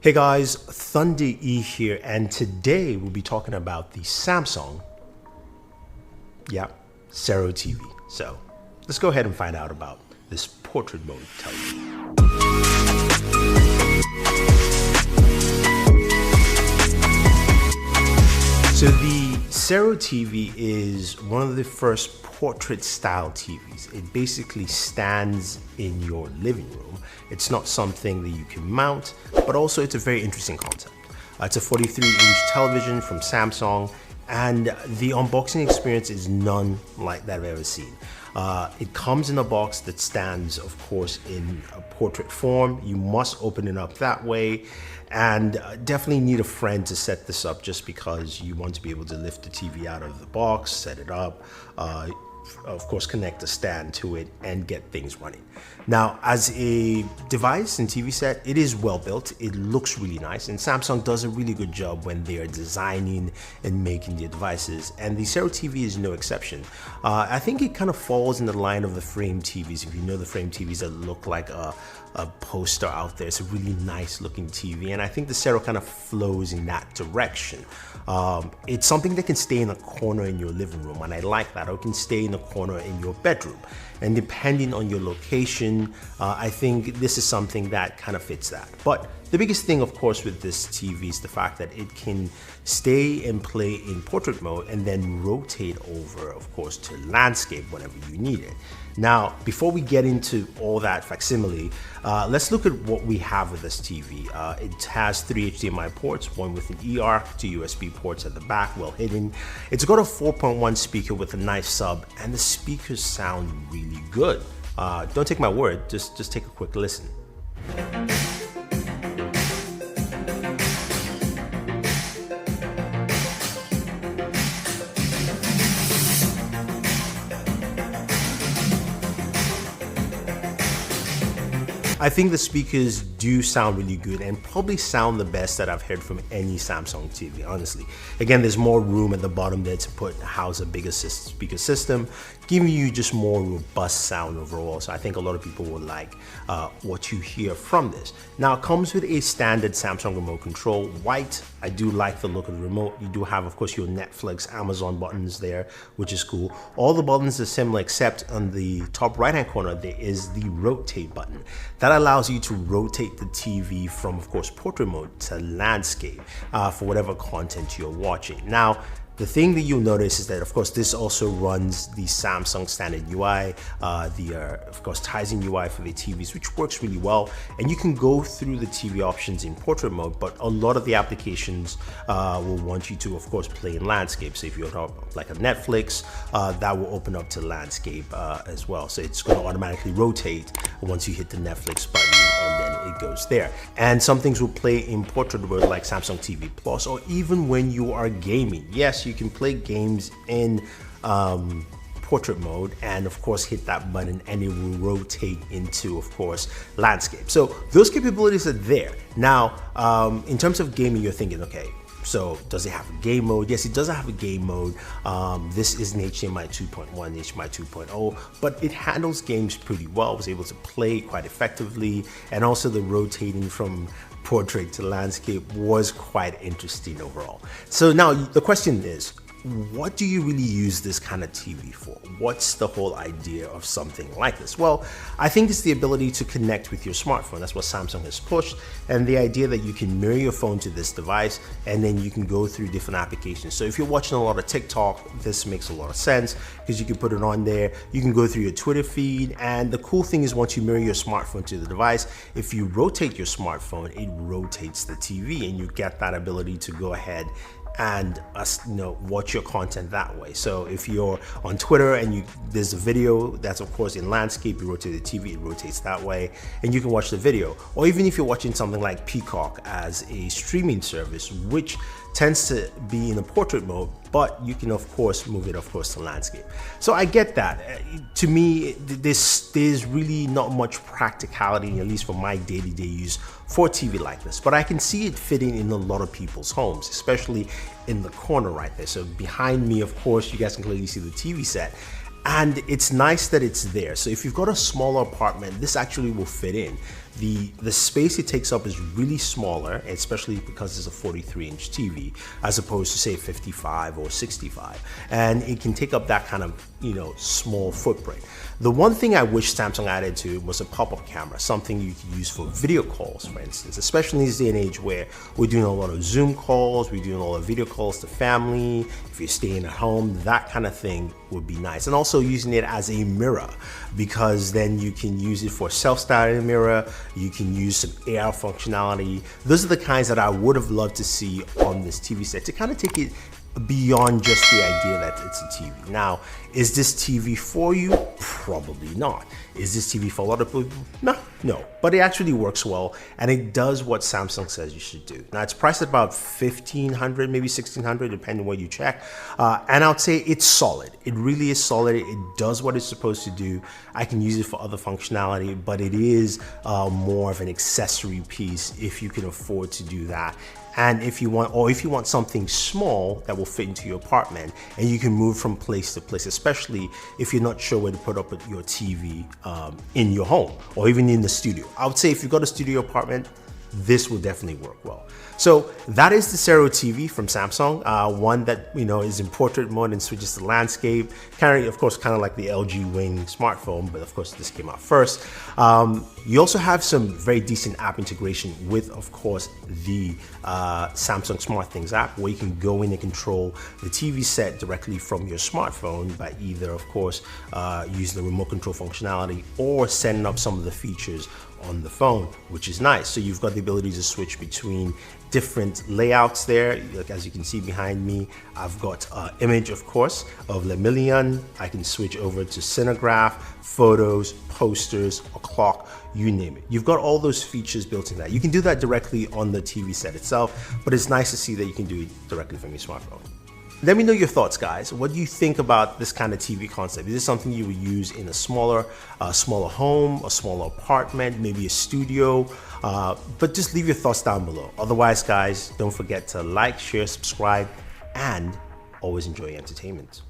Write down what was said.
Hey guys, Thunder E here, and today we'll be talking about the Samsung, Sero TV. So let's go ahead and find out about this portrait mode television. So the Sero TV is one of the first portrait style TVs. It basically stands in your living room. It's not something that you can mount, but also it's a very interesting concept. It's a 43-inch television from Samsung, and the unboxing experience is none like that I've ever seen. It comes in a box that stands, of course, in a portrait form. You must open it up that way, and definitely need a friend to set this up, just because you want to be able to lift the TV out of the box, set it up, of course connect a stand to it and get things running. Now, as a device and TV set, it is well built. It looks really nice, and Samsung does a really good job when they are designing and making their devices, and the Sero TV is no exception. I think it kind of falls in the line of the frame TVs. If you know the frame TVs that look like a poster out there, it's a really nice looking TV, and I think the Sero kind of flows in that direction. It's something that can stay in a corner in your living room, and I like that. Or it can stay in a corner in your bedroom, and depending on your location, I think this is something that kind of fits that. But the biggest thing, of course, with this TV is the fact that it can stay and play in portrait mode and then rotate over, of course, to landscape whenever you need it. Now, before we get into all that facsimile, let's look at what we have with this TV. It has 3 HDMI ports, one with an ER, 2 USB ports at the back, well hidden. It's got a 4.1 speaker with a nice sub, and the speakers sound really good. Don't take my word, just take a quick listen. I think the speakers do sound really good, and probably sound the best that I've heard from any Samsung TV, honestly. Again, there's more room at the bottom there to house a bigger speaker system, giving you just more robust sound overall. So I think a lot of people will like what you hear from this. Now, it comes with a standard Samsung remote control, white. I do like the look of the remote. You do have, of course, your Netflix, Amazon buttons there, which is cool. All the buttons are similar, except on the top right-hand corner, there is the rotate button. That allows you to rotate the TV from, of course, portrait mode to landscape for whatever content you're watching. Now, the thing that you'll notice is that, of course, this also runs the Samsung standard UI, of course, Tizen UI for the TVs, which works really well. And you can go through the TV options in portrait mode, but a lot of the applications will want you to, of course, play in landscape. So if you're like a Netflix, that will open up to landscape as well. So it's going to automatically rotate once you hit the Netflix button, and then it goes there. And some things will play in portrait mode, like Samsung TV Plus, or even when you are gaming. Yes, you can play games in portrait mode, and of course hit that button and it will rotate into, of course, landscape. So those capabilities are there. Now, in terms of gaming, you're thinking, okay, so does it have a game mode? Yes, it does have a game mode. This is an HDMI 2.1, HDMI 2.0, but it handles games pretty well. It was able to play quite effectively, and also the rotating from portrait to landscape was quite interesting overall. So now the question is, what do you really use this kind of TV for? What's the whole idea of something like this? Well, I think it's the ability to connect with your smartphone. That's what Samsung has pushed, and the idea that you can mirror your phone to this device, and then you can go through different applications. So if you're watching a lot of TikTok, this makes a lot of sense, because you can put it on there. You can go through your Twitter feed, and the cool thing is, once you mirror your smartphone to the device, if you rotate your smartphone, it rotates the TV, and you get that ability to go ahead and watch your content that way. So if you're on Twitter and there's a video that's, of course, in landscape, you rotate the TV, it rotates that way, and you can watch the video. Or even if you're watching something like Peacock as a streaming service, which tends to be in a portrait mode, but you can, of course, move it, of course, to landscape. So I get that. To me, there's really not much practicality, at least for my day-to-day use, for TV like this, but I can see it fitting in a lot of people's homes, especially in the corner right there. So behind me, of course, you guys can clearly see the TV set. And it's nice that it's there. So if you've got a smaller apartment, this actually will fit in. the space it takes up is really smaller, especially because it's a 43-inch TV as opposed to say 55 or 65, and it can take up that kind of small footprint. The one thing I wish Samsung added to it was a pop-up camera, something you could use for video calls, for instance, especially in this day and age where we're doing a lot of Zoom calls, we're doing a lot of video calls to family, if you're staying at home, that kind of thing would be nice. And also using it as a mirror, because then you can use it for self-starting mirror, you can use some AR functionality. Those are the kinds that I would have loved to see on this TV set to kind of take it beyond just the idea that it's a TV. Now, is this TV for you? Probably not. Is this TV for a lot of people? No, but it actually works well, and it does what Samsung says you should do. Now, it's priced at about $1,500, maybe $1,600, depending on what you check, and I would say it's solid. It really is solid. It does what it's supposed to do. I can use it for other functionality, but it is more of an accessory piece if you can afford to do that. And if you want something small that will fit into your apartment and you can move from place to place, especially if you're not sure where to put up your TV in your home or even in the studio. I would say if you've got a studio apartment, this will definitely work well. So that is the Sero TV from Samsung, one that is in portrait mode and switches to landscape. Of course, kind of like the LG Wing smartphone, but of course this came out first. You also have some very decent app integration with, of course, the Samsung SmartThings app, where you can go in and control the TV set directly from your smartphone by either, of course, using the remote control functionality or setting up some of the features on the phone, which is nice. So you've got the ability to switch between different layouts there. Like, as you can see behind me, I've got image, of course, of Lemillion. I can switch over to Cinemagraph, photos, posters, a clock, you name it. You've got all those features built in that. You can do that directly on the TV set itself, but it's nice to see that you can do it directly from your smartphone. Let me know your thoughts, guys. What do you think about this kind of TV concept? Is this something you would use in a smaller home, a smaller apartment, maybe a studio? But just leave your thoughts down below. Otherwise, guys, don't forget to like, share, subscribe, and always enjoy entertainment.